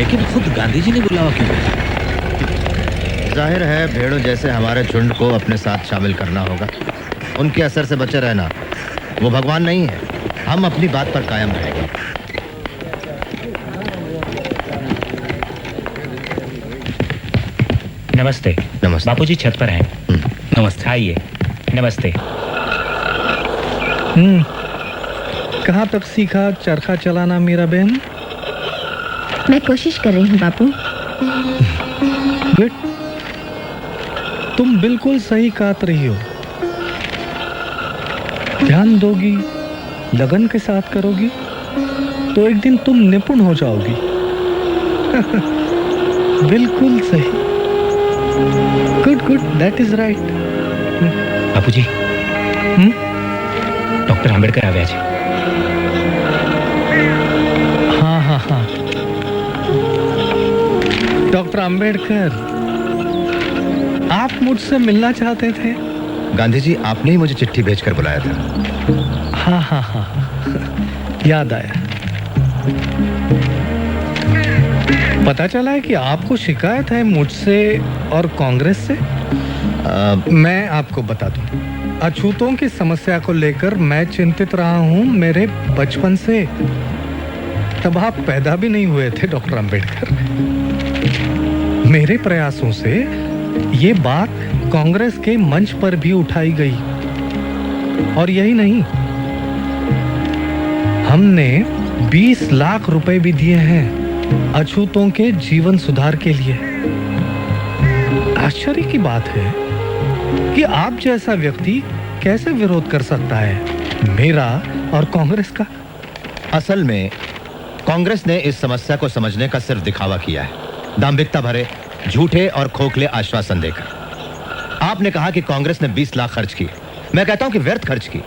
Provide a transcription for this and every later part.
लेकिन खुद गांधी जी ने बुलावा क्यों भेजा? जाहिर है भेड़ों जैसे हमारे झुंड को अपने साथ शामिल करना होगा। उनके असर से बचे रहना। वो भगवान नहीं है। हम अपनी बात पर कायम रहेंगे। नमस्ते। नमस्ते। बापूजी छत पर हैं। नमस्ते। आइए। नमस्ते। कहाँ तक सीखा चरखा चलाना मेरा बहन? मैं कोशिश कर रही हूँ बापू। गुड। तुम बिल्कुल सही काट रही हो। ध्यान दोगी, लगन के साथ करोगी तो एक दिन तुम निपुण हो जाओगी। बिल्कुल सही। Good good, that is right. Bapuji, doctor Ambedkar आवे आज। हाँ हाँ हाँ, डॉक्टर आंबेडकर, आप मुझसे मिलना चाहते थे? गांधी जी, आपने ही मुझे चिट्ठी भेजकर बुलाया था। हाँ हाँ हाँ, याद आया। पता चला है कि आपको शिकायत है मुझसे और कांग्रेस से। मैं आपको बता दूं, अछूतों की समस्या को लेकर मैं चिंतित रहा हूं मेरे बचपन से। तब आप पैदा भी नहीं हुए थे डॉक्टर अंबेडकर। मेरे प्रयासों से ये बात कांग्रेस के मंच पर भी उठाई गई। और यही नहीं, हमने 20 लाख रुपए भी दिए हैं अछूतों के जीवन सुधार के लिए। आश्चर्य की बात है कि आप जैसा व्यक्ति कैसे विरोध कर सकता है मेरा और कांग्रेस का। असल में कांग्रेस ने इस समस्या को समझने का सिर्फ दिखावा किया है, दांभिकता भरे झूठे और खोखले आश्वासन देकर। आपने कहा कि कांग्रेस ने 20 लाख खर्च किए। मैं कहता हूं कि व्यर्थ खर्च की।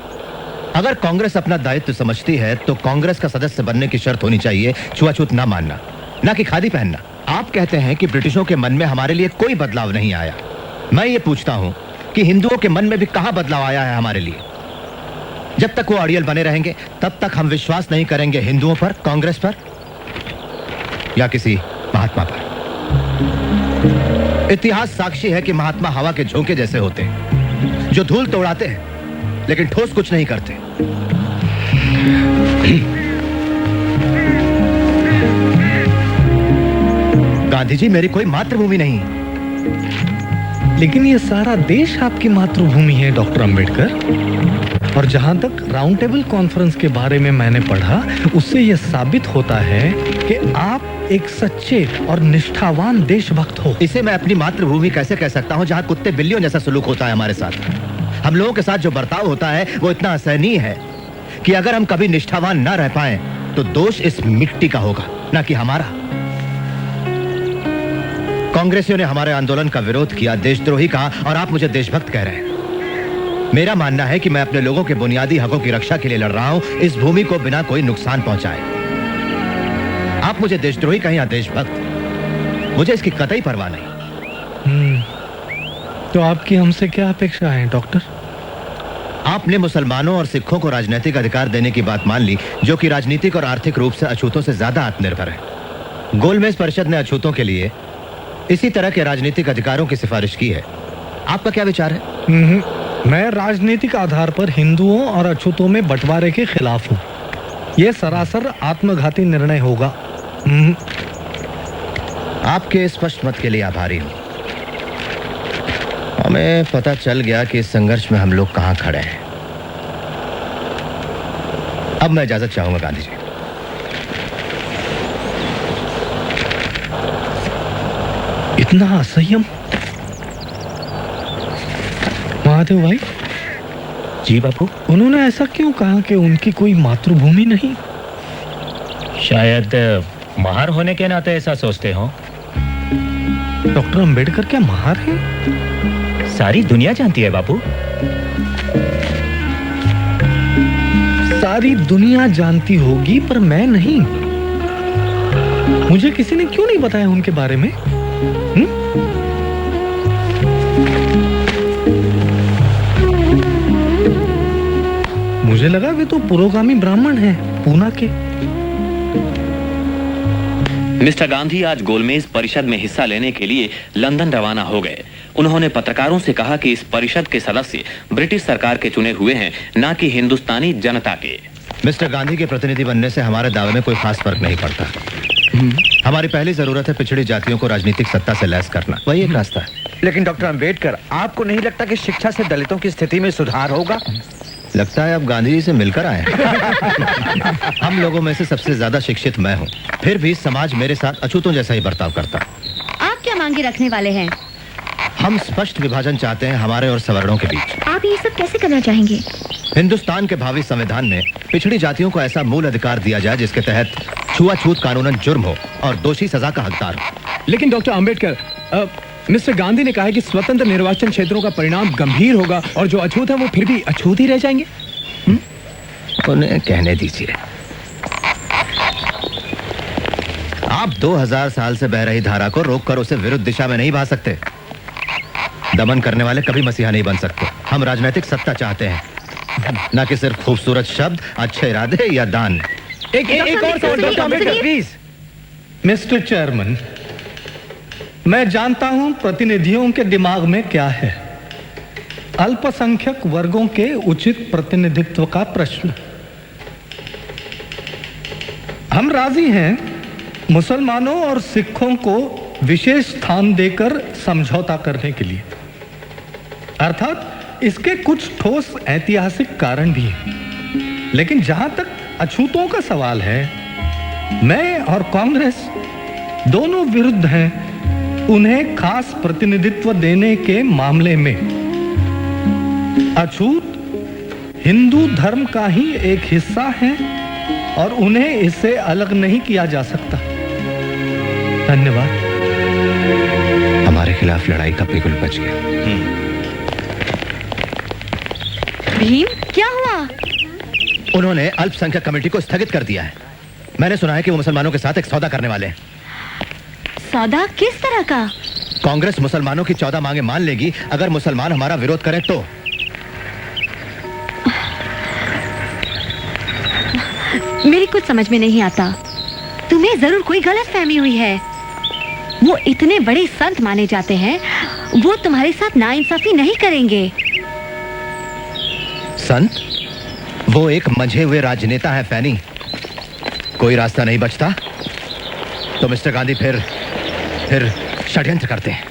अगर कांग्रेस अपना दायित्व समझती है तो कांग्रेस का सदस्य बनने की शर्त होनी चाहिए छुआछूत ना मानना, ना कि खादी पहनना। आप कहते हैं कि ब्रिटिशों के मन में हमारे लिए कोई बदलाव नहीं आया। मैं ये पूछता हूं कि हिंदुओं के मन में भी कहां बदलाव आया है हमारे लिए? जब तक वो अड़ियल बने रहेंगे तब तक हम विश्वास नहीं करेंगे हिंदुओं पर, कांग्रेस पर या किसी महात्मा पर। इतिहास साक्षी है कि महात्मा हवा के झोंके जैसे होते हैं, जो धूल तो उड़ाते हैं लेकिन ठोस कुछ नहीं करते। गांधी जी, मेरी कोई मातृभूमि नहीं, लेकिन ये सारा देश आपकी मातृभूमि है डॉक्टर अंबेडकर। और जहां तक राउंड टेबल कॉन्फ्रेंस के बारे में मैंने पढ़ा, उससे यह साबित होता है कि आप एक सच्चे और निष्ठावान देशभक्त हो। इसे मैं अपनी मातृभूमि कैसे कह सकता हूं जहां कुत्ते बिल्लियों जैसा सलूक होता है हमारे साथ? हम लोगों के साथ जो बर्ताव होता है वो इतना असहनीय है कि अगर हम कभी निष्ठावान ना रह पाए तो दोष इस मिट्टी का होगा, ना कि हमारा। कांग्रेसियों ने हमारे आंदोलन का विरोध किया, देशद्रोही कहा, और आप मुझे देशभक्त कह रहे हैं। मेरा मानना है कि मैं अपने लोगों के बुनियादी हकों की रक्षा के लिए लड़ रहा हूं, इस भूमि को बिना कोई नुकसान पहुंचाए। आप मुझे देशद्रोही कहें या देशभक्त, मुझे इसकी कतई परवाह नहीं। तो आपकी हमसे क्या अपेक्षा है डॉक्टर? आपने मुसलमानों और सिखों को राजनीतिक अधिकार देने की बात मान ली, जो कि राजनीतिक और आर्थिक रूप से अछूतों से ज्यादा आत्मनिर्भर है। गोलमेज परिषद ने अछूतों के लिए इसी तरह के राजनीतिक अधिकारों की सिफारिश की है। आपका क्या विचार है? मैं राजनीतिक आधार पर हिंदुओं और अछूतों में बंटवारे के खिलाफ हूँ। यह सरासर आत्मघाती निर्णय होगा। आपके स्पष्ट मत के लिए आभारी हूं। हमें पता चल गया कि इस संघर्ष में हम लोग कहां खड़े हैं। अब मैं इजाजत चाहूंगा गांधी जी। इतना असंयम? महादेव भाई। जी बापू। उन्होंने ऐसा क्यों कहा कि उनकी कोई मातृभूमि नहीं? शायद महार होने के नाते ऐसा सोचते हो। डॉक्टर अंबेडकर क्या महार हैं? सारी दुनिया जानती है बापू। सारी दुनिया जानती होगी पर मैं नहीं। मुझे किसी ने क्यों नहीं बताया उनके बारे में? मुझे लगा वे तो पुरोगामी ब्राह्मण हैं, पूना के। मिस्टर गांधी आज गोलमेज परिषद में हिस्सा लेने के लिए लंदन रवाना हो गए। उन्होंने पत्रकारों से कहा कि इस परिषद के सदस्य ब्रिटिश सरकार के चुने हुए हैं, न कि हिंदुस्तानी जनता के। मिस्टर गांधी के प्रतिनिधि बनने से हमारे दावे में कोई खास फर्क नहीं पड़ता। हमारी पहली जरूरत है पिछड़ी जातियों को राजनीतिक सत्ता से लैस करना, वही एक रास्ता है। लेकिन डॉक्टर अंबेडकर, आपको नहीं लगता कि शिक्षा से दलितों की स्थिति में सुधार होगा? लगता है अब गांधी जी से मिलकर आए। हम लोगों में से सबसे ज्यादा शिक्षित मैं हूँ, फिर भी समाज मेरे साथ अछूतों जैसा ही बर्ताव करता। आप क्या मांगे रखने वाले हैं? हम स्पष्ट विभाजन चाहते हैं हमारे और सवर्णों के बीच। आप ये सब कैसे करना चाहेंगे? हिंदुस्तान के भावी संविधान में पिछड़ी जातियों को ऐसा मूल अधिकार दिया जाए जिसके तहत छुआछूत कानूनन जुर्म हो और दोषी सजा का हकदार हो। लेकिन डॉक्टर अंबेडकर, मिस्टर गांधी ने कहा है कि स्वतंत्र निर्वाचन क्षेत्रों का परिणाम गंभीर होगा और जो अछूत है वो फिर भी अछूत ही रह जाएंगे। उन्हें कहने दीजिए। आप 2000 साल से बह रही धारा को रोककर उसे विरुद्ध दिशा में नहीं बहा सकते। दमन करने वाले कभी मसीहा नहीं बन सकते। हम राजनीतिक सत्ता चाहते हैं, न कि सिर्फ खूबसूरत शब्द, अच्छे इरादे या दान। एक और सवाल doctor Ambedkar please. Mister chairman, मैं जानता हूं प्रतिनिधियों के दिमाग में क्या है। अल्पसंख्यक वर्गों के उचित प्रतिनिधित्व का प्रश्न। हम राजी हैं मुसलमानों और सिखों को विशेष स्थान देकर समझौता करने के लिए, अर्थात इसके कुछ ठोस ऐतिहासिक कारण भी हैं। लेकिन जहां तक अछूतों का सवाल है, मैं और कांग्रेस दोनों विरुद्ध हैं उन्हें खास प्रतिनिधित्व देने के मामले में। अछूत हिंदू धर्म का ही एक हिस्सा है और उन्हें इससे अलग नहीं किया जा सकता। धन्यवाद। हमारे खिलाफ लड़ाई का बिल्कुल बच गया। भीम, क्या हुआ? उन्होंने अल्पसंख्यक कमेटी को स्थगित कर दिया है। मैंने सुना है कि वो मुसलमानों के साथ एक सौदा करने वाले हैं। सौदा किस तरह का? कांग्रेस मुसलमानों की 14 मांगे मान लेगी अगर मुसलमान हमारा विरोध करें तो। मेरी कुछ समझ में नहीं आता। तुम्हें जरूर कोई गलतफहमी हुई है। वो इतने बड़े संत माने जाते हैं, वो तुम्हारे साथ नाइंसाफी नहीं करेंगे। संत? वो एक मंझे हुए राजनेता है फैनी। कोई रास्ता नहीं बचता तो मिस्टर गांधी फिर षड्यंत्र करते हैं।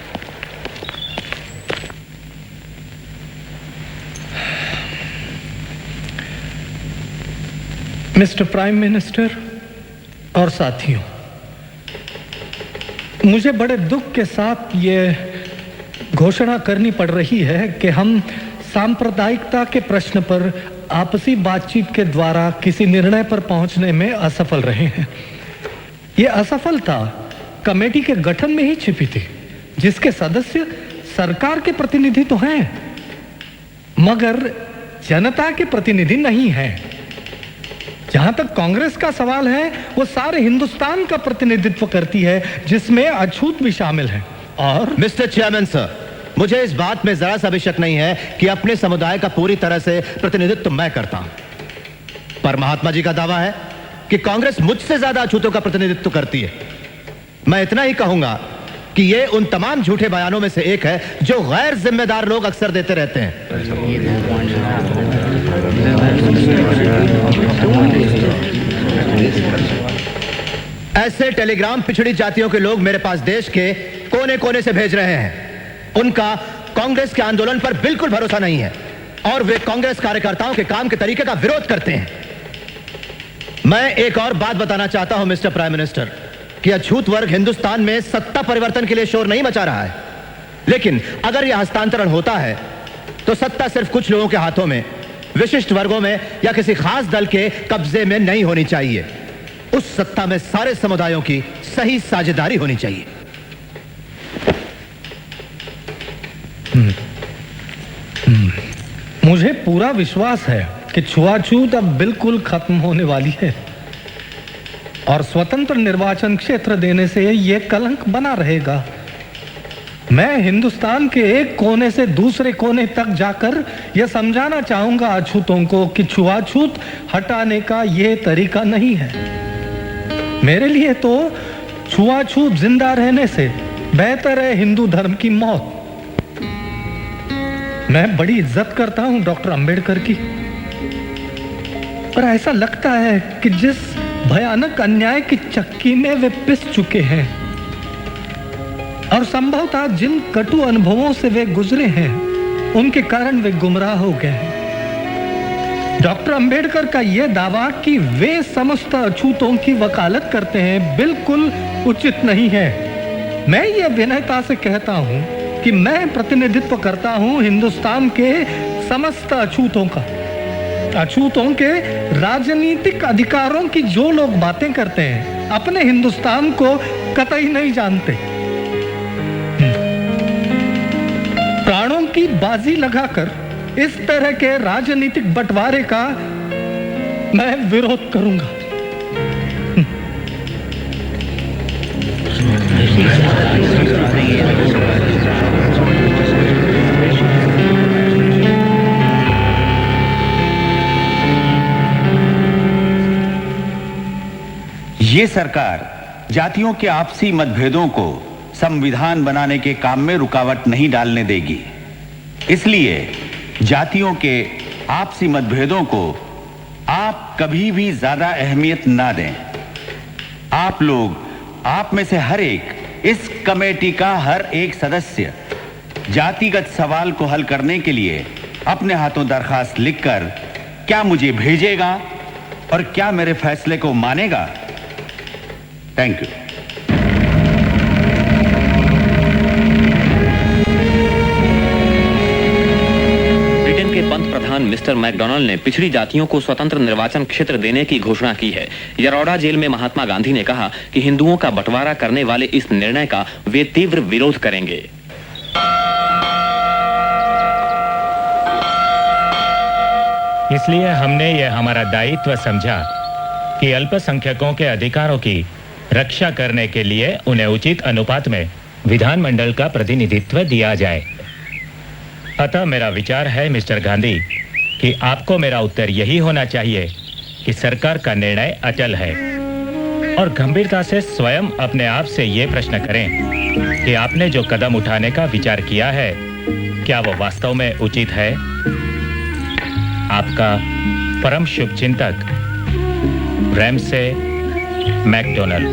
मिस्टर प्राइम मिनिस्टर और साथियों, मुझे बड़े दुख के साथ ये घोषणा करनी पड़ रही है कि हम सांप्रदायिकता के प्रश्न पर आपसी बातचीत के द्वारा किसी निर्णय पर पहुंचने में असफल रहे हैं। ये असफलता कमेटी के गठन में ही छिपी थी, जिसके सदस्य सरकार के प्रतिनिधि तो हैं, मगर जनता के प्रतिनिधि नहीं हैं। जहां तक कांग्रेस का सवाल है, वो सारे हिंदुस्तान का प्रतिनिधित्व करती है, जिसमें अछूत भी शामिल है। और मिस्टर चेयरमैन सर, मुझे इस बात में जरा सा भी शक नहीं है कि अपने समुदाय का पूरी तरह से प्रतिनिधित्व मैं करता हूं, पर महात्मा जी का दावा है कि कांग्रेस मुझसे ज्यादा अछूतों का प्रतिनिधित्व करती है। मैं इतना ही कहूंगा कि ये उन तमाम झूठे बयानों में से एक है जो गैर जिम्मेदार लोग अक्सर देते रहते हैं। ऐसे टेलीग्राम पिछड़ी जातियों के लोग मेरे पास देश के कोने कोने से भेज रहे हैं। उनका कांग्रेस के आंदोलन पर बिल्कुल भरोसा नहीं है और वे कांग्रेस कार्यकर्ताओं के काम के तरीके का विरोध करते हैं। मैं एक और बात बताना चाहता हूं मिस्टर प्राइम मिनिस्टर, कि अछूत वर्ग हिंदुस्तान में सत्ता परिवर्तन के लिए शोर नहीं मचा रहा है, लेकिन अगर यह हस्तांतरण होता है तो सत्ता सिर्फ कुछ लोगों के हाथों में, विशिष्ट वर्गों में या किसी खास दल के कब्जे में नहीं होनी चाहिए। उस सत्ता में सारे समुदायों की सही साझेदारी होनी चाहिए। मुझे पूरा विश्वास है कि छुआछूत अब बिल्कुल खत्म होने वाली है और स्वतंत्र निर्वाचन क्षेत्र देने से यह कलंक बना रहेगा। मैं हिंदुस्तान के एक कोने से दूसरे कोने तक जाकर यह समझाना चाहूंगा अछूतों को कि छुआछूत हटाने का यह तरीका नहीं है। मेरे लिए तो छुआछूत जिंदा रहने से बेहतर है हिंदू धर्म की मौत। मैं बड़ी इज्जत करता हूं डॉक्टर अंबेडकर की, पर ऐसा लगता है कि जिस भयानक अन्याय की चक्की में वे पिस चुके हैं और संभवतः जिन कटु अनुभवों से वे गुजरे हैं, उनके कारण वे गुमराह हो गए हैं। डॉक्टर अंबेडकर का यह दावा कि वे समस्त अछूतों की वकालत करते हैं बिल्कुल उचित नहीं है। मैं ये विनयता से कहता हूं कि मैं प्रतिनिधित्व करता हूं हिंदुस्तान के समस्त अछूतों का। अछूतों के राजनीतिक अधिकारों की जो लोग बातें करते हैं, अपने हिंदुस्तान को कतई नहीं जानते। प्राणों की बाजी लगाकर इस तरह के राजनीतिक बंटवारे का मैं विरोध करूंगा। ये सरकार जातियों के आपसी मतभेदों को संविधान बनाने के काम में रुकावट नहीं डालने देगी। इसलिए जातियों के आपसी मतभेदों को आप कभी भी ज्यादा अहमियत ना दें। आप लोग, आप में से हर एक, इस कमेटी का हर एक सदस्य जातिगत सवाल को हल करने के लिए अपने हाथों दरखास्त लिखकर क्या मुझे भेजेगा और क्या मेरे फैसले को मानेगा। Thank you. ब्रिटेन के पंत प्रधान मिस्टर मैकडोनाल्ड ने पिछड़ी जातियों को स्वतंत्र निर्वाचन क्षेत्र देने की घोषणा की है। यरोडा जेल में महात्मा गांधी ने कहा कि हिंदुओं का बंटवारा करने वाले इस निर्णय का वे तीव्र विरोध करेंगे। इसलिए हमने यह हमारा दायित्व समझा कि अल्पसंख्यकों के अधिकारों की रक्षा करने के लिए उन्हें उचित अनुपात में विधानमंडल का प्रतिनिधित्व दिया जाए। अतः मेरा विचार है मिस्टर गांधी कि आपको मेरा उत्तर यही होना चाहिए कि सरकार का निर्णय अचल है, और गंभीरता से स्वयं अपने आप से ये प्रश्न करें कि आपने जो कदम उठाने का विचार किया है, क्या वो वास्तव में उचित है। आपका परम शुभचिंतक रैमसे मैकडोनाल्ड।